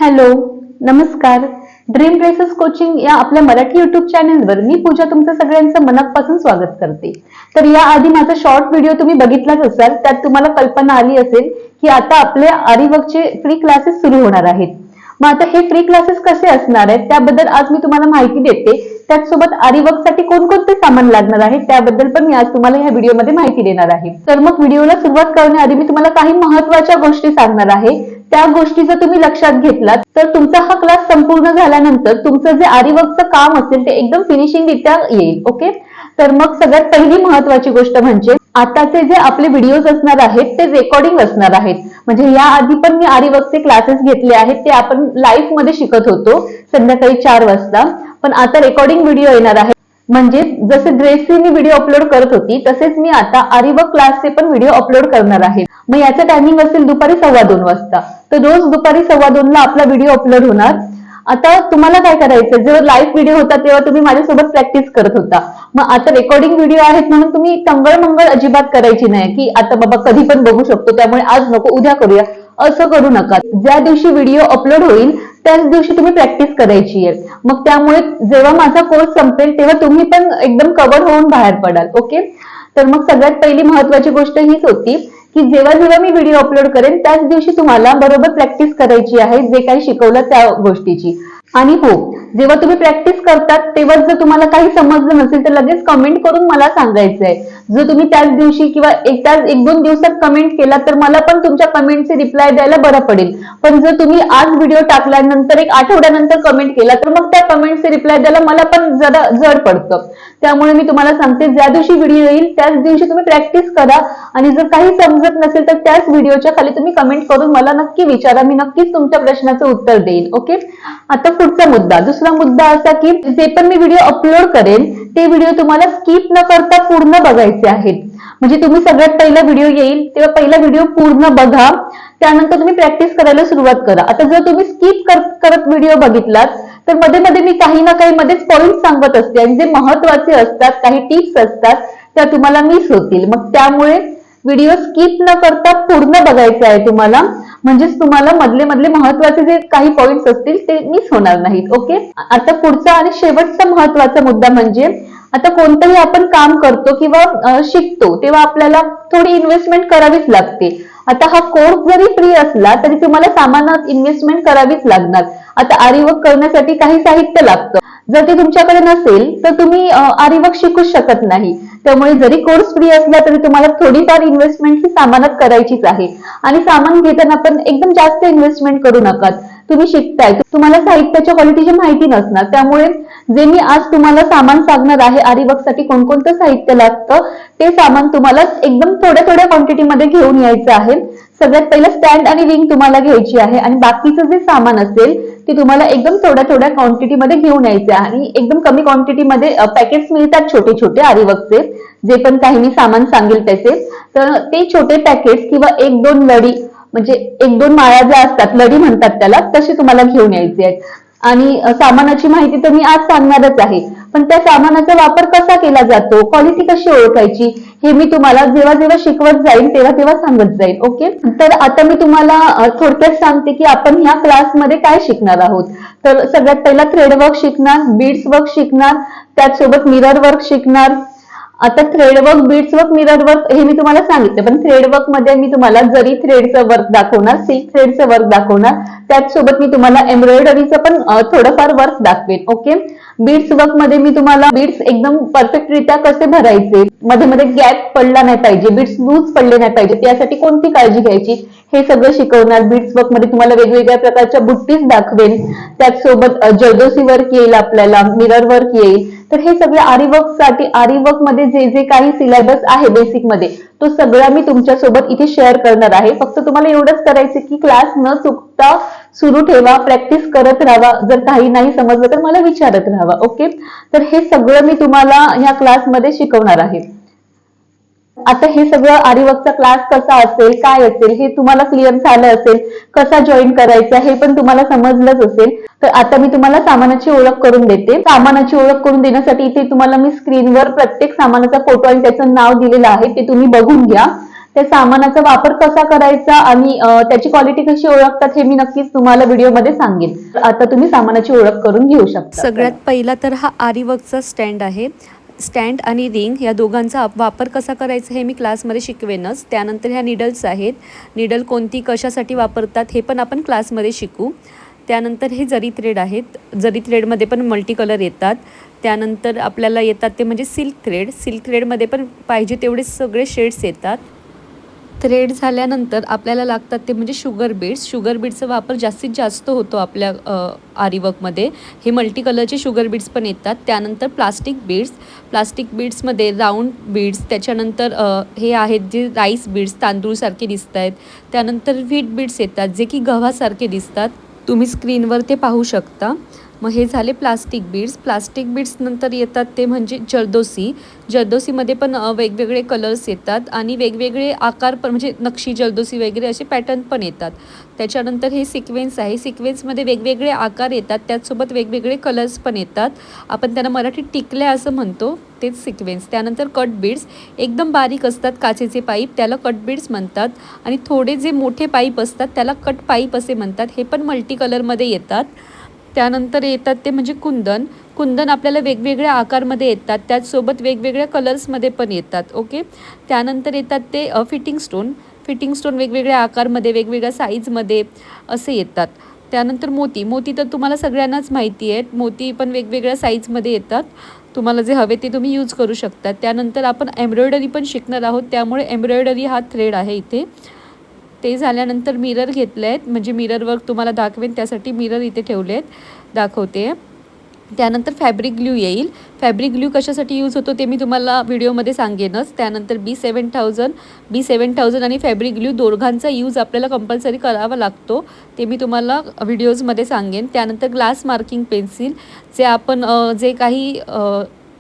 Hello, नमस्कार. Dream dresses coaching या आपल्या मराठी युट्यूब चॅनलवर मी पूजा तुमचं सगळ्यांचं मनापासून स्वागत करते. तर या आधी माझा शॉर्ट व्हिडिओ तुम्ही बघितलाच असाल, त्यात तुम्हाला कल्पना आली असेल की आता आपले आरीवर्कचे फ्री क्लासेस सुरू होणार आहेत. मग आता हे फ्री क्लासेस कसे असणार आहेत त्याबद्दल आज मी तुम्हाला माहिती देते. त्याचसोबत आरीवर्कसाठी कोणकोणते सामान लागणार आहे त्याबद्दल पण मी आज तुम्हाला या व्हिडिओमध्ये माहिती देणार आहे. तर मग व्हिडिओला सुरुवात करण्याआधी मी तुम्हाला काही महत्त्वाच्या गोष्टी सांगणार आहे. त्या गोष्टी जर तुम्ही लक्षात घेतलात तर तुमचा हा क्लास संपूर्ण झाल्यानंतर तुमचं जे आरीवर्कचं काम असेल ते एकदम फिनिशिंगरित्या येईल. ओके, तर मग सगळ्यात पहिली महत्त्वाची गोष्ट म्हणजे आताचे जे आपले व्हिडिओज असणार आहेत ते रेकॉर्डिंग असणार आहेत. म्हणजे या आधी पण मी आरीवर्कचे क्लासेस घेतले आहेत, ते आपण लाईव्ह मध्ये शिकत होतो संध्याकाळी 4 वाजता. पण आता रेकॉर्डिंग व्हिडिओ येणार आहे. म्हणजे जसे ड्रेसचे मी व्हिडिओ अपलोड करत होती तसेच मी आता आरीवर्क क्लासचे पण व्हिडिओ अपलोड करणार आहे. मग याचं टायमिंग असेल दुपारी 2:15 वाजता. तर रोज दुपारी 2:15 ला आपला व्हिडिओ अपलोड होणार. आता तुम्हाला काय करायचं, जेव्हा लाईव्ह व्हिडिओ होता तेव्हा तुम्ही माझ्यासोबत प्रॅक्टिस करत होता. मग आता रेकॉर्डिंग व्हिडिओ आहेत म्हणून तुम्ही टंगळ मंगळ अजिबात करायची नाही की आता बाबा कधी पण बघू शकतो त्यामुळे आज नको उद्या करूया, असं करू नका. ज्या दिवशी व्हिडिओ अपलोड होईल त्याच दिवशी तुम्ही प्रॅक्टिस करायची आहे. मग त्यामुळे जेव्हा माझा कोर्स संपेल तेव्हा तुम्ही पण एकदम कव्हर होऊन बाहेर पडाल. ओके, तर मग सगळ्यात पहिली महत्वाची गोष्ट हीच होती की जेव्हा जेव्हा मी व्हिडिओ अपलोड करेन त्याच दिवशी तुम्हाला बरोबर प्रॅक्टिस करायची आहे जे काही शिकवलं त्या गोष्टीची. आणि हो, जेव्हा तुम्ही प्रॅक्टिस करतात तेव्हा जर तुम्हाला काही समजलं नसेल तर लगेच कमेंट करून मला सांगायचं आहे. जर तुम्ही त्याच दिवशी किंवा एक दोन दिवसात कमेंट केला तर मला पण तुमच्या कमेंटचे रिप्लाय द्यायला बरं पडेल. पण जर तुम्ही आज व्हिडिओ टाकल्यानंतर एक आठवड्यानंतर कमेंट केला तर मग त्या कमेंटचे रिप्लाय द्यायला मला पण जरा जड पडतं. त्यामुळे मी तुम्हाला सांगते, ज्या दिवशी व्हिडिओ येईल त्याच दिवशी तुम्ही प्रॅक्टिस करा. आणि जर काही समजत नसेल तर त्याच व्हिडिओच्या खाली तुम्ही कमेंट करून मला नक्की विचारा, मी नक्कीच तुमच्या प्रश्नाचं उत्तर देईन. ओके, आता पुढचा मुद्दा, दुसरा मुद्दा असा की जे पण मी व्हिडिओ अपलोड करेन ते व्हिडिओ तुम्हाला स्किप न करता पूर्ण बघायचे आहेत. म्हणजे तुम्ही सगळ्यात पहिला व्हिडिओ येईल तेव्हा पहिला व्हिडिओ पूर्ण बघा, त्यानंतर तुम्ही प्रॅक्टिस करायला सुरुवात करा. आता जर तुम्ही स्किप करत व्हिडिओ बघितलात तर मध्ये मध्ये मी काही ना काही मध्येच पॉइंट सांगत असते आणि जे महत्वाचे असतात, काही टिप्स असतात त्या तुम्हाला मिस होतील. मग त्यामुळे व्हिडिओ स्किप न करता पूर्ण बघायचा आहे तुम्हाला, म्हणजेच तुम्हाला मधले मधले महत्वाचे जे काही पॉइंट्स असतील ते मिस होणार नाहीत. ओके, आता पुढचा आणि शेवटचा महत्वाचा मुद्दा म्हणजे आता कोणतंही आपण काम करतो किंवा शिकतो तेव्हा आपल्याला थोडी इन्व्हेस्टमेंट करावीच लागते. आता हा कोर्स जरी फ्री असला तरी तुम्हाला सामानात इन्व्हेस्टमेंट करावीच लागणार. आता आरीवर्क करण्यासाठी काही साहित्य लागतं, जर ते तुमच्याकडे नसेल तर तुम्ही आरीवर्क शिकूच शकत नाही. त्यामुळे जरी कोर्स फ्री असला तरी तुम्हाला थोडीफार इन्व्हेस्टमेंट ही सामानात करायचीच आहे. आणि सामान घेताना पण एकदम जास्त इन्व्हेस्टमेंट करू नका. तुम्ही शिकताय, तुम्हाला साहित्याच्या क्वालिटीची माहिती नसणार. त्यामुळे जे मी आज तुम्हाला सामान सांगणार आहे आरीवर्कसाठी कोणकोणतं साहित्य लागतं ते सामान तुम्हाला एकदम थोड्या क्वांटिटीमध्ये घेऊन यायचं आहे. सगळ्यात पहिलं स्टँड आणि विंग तुम्हाला घ्यायची आहे आणि बाकीचं जे सामान असेल ते तुम्हाला एकदम थोड्या क्वांटिटीमध्ये घेऊन यायचे आहे. आणि एकदम कमी क्वांटिटीमध्ये पॅकेट्स मिळतात छोटे छोटे आरीवर्कचे, जे पण काही मी सामान सांगेल त्याचे. तर ते छोटे पॅकेट्स किंवा 1-2 लढी, म्हणजे 1-2 माळ्या ज्या असतात लढी म्हणतात त्याला, तसे तुम्हाला घेऊन यायचे आहेत. आणि सामानाची माहिती तर मी आज सांगणारच आहे, पण त्या सामानाचा वापर कसा केला जातो, क्वालिटी कशी ओळखायची हे मी तुम्हाला जेव्हा जेव्हा शिकवत जाईल तेव्हा सांगत जाईल. ओके, तर आता मी तुम्हाला थोडक्यात सांगते की आपण ह्या क्लासमध्ये काय शिकणार आहोत. तर सगळ्यात पहिला थ्रेडवर्क शिकणार, बीड्स वर्क शिकणार, त्याचसोबत मिरर वर्क शिकणार. आता threadwork, beads work, mirror work हे मी तुम्हाला सांगितलं, पण थ्रेडवर्क मध्ये मी तुम्हाला जरी थ्रेडचं वर्क दाखवणार, सिल्क थ्रेडचं वर्क दाखवणार, त्याचसोबत मी तुम्हाला एम्ब्रॉयडरीचं पण थोडंफार वर्क दाखवेन. ओके, बीड्स वर्क मध्ये मी तुम्हाला बीड्स एकदम परफेक्टरित्या कसे भरायचे, मध्ये मध्ये गॅप पडला नाही पाहिजे, बीड्स लूज पडले नाही पाहिजे, त्यासाठी कोणती काळजी घ्यायची हे सगळं शिकवणार. बीड्स वर्क मध्ये तुम्हाला वेगवेगळ्या प्रकारच्या बुट्टीज दाखवेन, त्याचसोबत जरदोसी वर्क येईल, आपल्याला मिरर वर्क येईल. तर हे सगळे आरीवर्क मध्ये जे जे काही सिलेबस आहे बेसिक मध्ये तो सगळा मी तुमच्या सोबत इथे शेअर करणार आहे. फक्त तुम्हाला एवढंच करायचं की क्लास न चुकता सुरू ठेवा, प्रॅक्टिस करत राहा. जर काही नाही समजलं तर मला विचारत राहा. ओके, तर हे सगळं मी तुम्हाला ह्या क्लासमध्ये शिकवणार आहे. आता हे सगळं आरीवर्कचा क्लास कसा असेल, काय असेल हे तुम्हाला क्लिअर झालं असेल, कसा जॉईन करायचा हे पण तुम्हाला समजलंच असेल. तर आता मी तुम्हाला सामानाची ओळख करून देते. सामानाची ओळख करून देण्यासाठी इथे तुम्हाला मी स्क्रीनवर प्रत्येक सामानाचा फोटो आणि त्याचं नाव दिलेलं आहे, ते तुम्ही बघून घ्या. त्या सामानाचा वापर कसा करायचा आणि त्याची क्वालिटी कशी ओळखतात हे मी नक्कीच तुम्हाला व्हिडिओमध्ये सांगेन. आता तुम्ही सामानाची ओळख करून घेऊ शकता. सगळ्यात पहिला तर हा आरी वर्कचा स्टँड आहे. स्टँड आणि रिंग या दोघांचा वापर कसा करायचा हे मी क्लासमध्ये शिकवेनच. त्यानंतर ह्या निडल्स आहेत. निडल कोणती कशासाठी वापरतात हे पण आपण क्लासमध्ये शिकू. त्यानंतर हे जरी थ्रेड आहेत. जरी थ्रेडमध्ये पण मल्टी कलर येतात. त्यानंतर आपल्याला येतात ते म्हणजे सिल्क थ्रेड. सिल्क थ्रेडमध्ये पण पाहिजे तेवढे सगळे शेड्स येतात. थ्रेड झाल्यानंतर आपल्याला लागतात ते म्हणजे शुगर बीड्स. शुगर बीड्सचा वापर जास्तीत जास्त होतो आपल्या आरी वर्कमध्ये. हे मल्टी कलरचे शुगर बीड्स पण येतात. त्यानंतर प्लास्टिक बीड्स. प्लास्टिक बीड्समध्ये राऊंड बीड्स, त्याच्यानंतर हे आहेत जे राईस बीड्स तांदूळसारखे दिसत आहेत. त्यानंतर व्हीट बीड्स येतात जे की गव्हासारखे दिसतात. तुम्ही स्क्रीनवर ते पाहू शकता. मग हे झाले प्लास्टिक बीड्स. प्लास्टिक बीड्स नंतर येतात ते म्हणजे जरदोसी. जरदोसीमध्ये पण वेगवेगळे कलर्स येतात आणि वेगवेगळे आकार पण म्हणजे नक्षी जरदोसी वगैरे असे पॅटर्न पण येतात. त्याच्यानंतर हे सिक्वेन्स आहे. सिक्वेन्समध्ये वेगवेगळे आकार येतात, त्याचसोबत वेगवेगळे कलर्स पण येतात. आपण त्यांना मराठीत टिकल्या असं म्हणतो, तेच सिक्वेन्स. त्यानंतर कट बीड्स एकदम बारीक असतात काचेचे पाईप, त्याला कट बीड्स म्हणतात. आणि थोडे जे मोठे पाईप असतात त्याला कट पाईप असे म्हणतात. हे पण मल्टी कलरमध्ये येतात. त्यानंतर येतात ते म्हणजे कुंदन. कुंदन आपल्याला वेगवेगळ्या आकारमध्ये येतात, त्याचसोबत वेगवेगळ्या कलर्समध्ये पण येतात. ओके. त्यानंतर येतात ते फिटिंग स्टोन. फिटिंग स्टोन वेगवेगळ्या आकारमध्ये वेगवेगळ्या साईजमध्ये असे येतात. त्यानंतर मोती. मोती तर तुम्हाला सगळ्यांनाच माहिती आहेत. मोती पण वेगवेगळ्या साईजमध्ये येतात. तुम्हाला जे हवे ते तुम्ही यूज करू शकता. त्यानंतर आपण एम्ब्रॉयडरी पण शिकणार आहोत, त्यामुळे एम्ब्रॉयडरी हा थ्रेड आहे इथे. ते झाल्यानंतर मिरर घेतले आहेत, म्हणजे मिरर वर्क तुम्हाला दाखवेन त्यासाठी मिरर इथे ठेवले आहेत, दाखवते. त्यानंतर फॅब्रिक ग्लू येईल. फॅब्रिक ग्लू कशासाठी यूज होतो ते मी तुम्हाला व्हिडिओमध्ये सांगेनच. त्यानंतर B7000 आणि फॅब्रिक ग्लू दोघांचा यूज आपल्याला कंपल्सरी करावा लागतो, ते मी तुम्हाला व्हिडिओजमध्ये सांगेन. त्यानंतर ग्लास मार्किंग पेन्सिल, जे आपण जे काही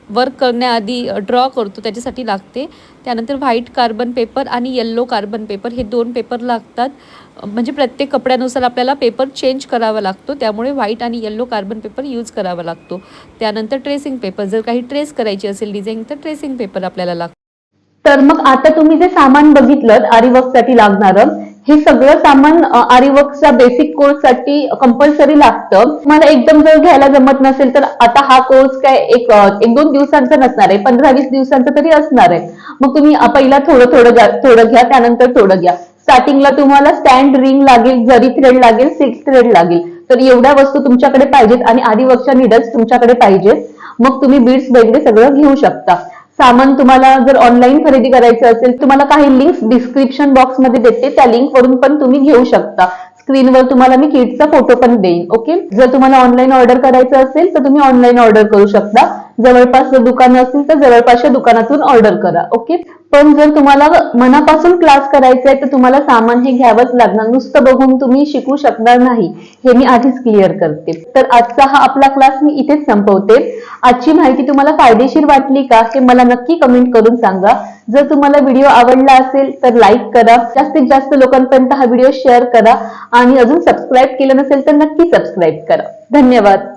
वर्क करण्याआधी ड्रॉ करतो त्याच्यासाठी लागते. त्यानंतर व्हाईट कार्बन पेपर आणि येल्लो कार्बन पेपर, हे 2 पेपर लागतात. म्हणजे प्रत्येक कपड्यानुसार आपल्याला पेपर चेंज करावा लागतो, त्यामुळे व्हाईट आणि येल्लो कार्बन पेपर यूज करावा लागतो. त्यानंतर ट्रेसिंग पेपर, जर काही ट्रेस करायची असेल डिझाईन तर ट्रेसिंग पेपर आपल्याला लागतो. तर मग आता तुम्ही जे सामान बघितलं आरी वर्कसाठी लागणारं, हे सगळं सामान आरी वर्कच्या बेसिक कोर्ससाठी कंपल्सरी लागतं. तुम्हाला एकदम जर घ्यायला जमत नसेल तर आता हा कोर्स काय एक 1-2 दिवसांचा नसणार आहे, 15-20 दिवसांचा तरी असणार आहे. मग तुम्ही पहिला थोडं घ्या, त्यानंतर थोडं घ्या. स्टार्टिंगला तुम्हाला स्टँड, रिंग लागेल, जरी थ्रेड लागेल, सिल्क थ्रेड लागेल. तर एवढ्या वस्तू तुमच्याकडे पाहिजेत आणि आरी वर्कच्या निडल्स तुमच्याकडे पाहिजेत. मग तुम्ही बीड्स वगैरे सगळं घेऊ शकता. सामान तुम्हाला जर ऑनलाईन खरेदी करायचं असेल, तुम्हाला काही लिंक्स डिस्क्रिप्शन बॉक्समध्ये देते, त्या लिंक वरून पण तुम्ही घेऊ शकता. स्क्रीनवर तुम्हाला मी किटचा फोटो पण देईन. ओके. जर तुम्हाला ऑनलाईन ऑर्डर करायचं असेल तर तुम्ही ऑनलाईन ऑर्डर करू शकता. जवळपास जर दुकान असतील तर जवळपासच्या दुकानातून ऑर्डर करा. ओके. पण जर तुम्हाला मनापासून क्लास करायचा आहे तर तुम्हाला सामान हे घ्यावंच लागणार, नुसतं बघून तुम्ही शिकू शकणार नाही, हे मी आधीच क्लिअर करते. तर आजचा हा आपला क्लास मी इथेच संपवते. आजची माहिती तुम्हाला फायदेशीर वाटली का हे मला नक्की कमेंट करून सांगा. जर तुम्हाला व्हिडिओ आवडला असेल तर लाईक करा, जास्तीत जास्त लोकांपर्यंत हा व्हिडिओ शेअर करा आणि अजून सबस्क्राईब केलं नसेल तर नक्की सबस्क्राईब करा. धन्यवाद.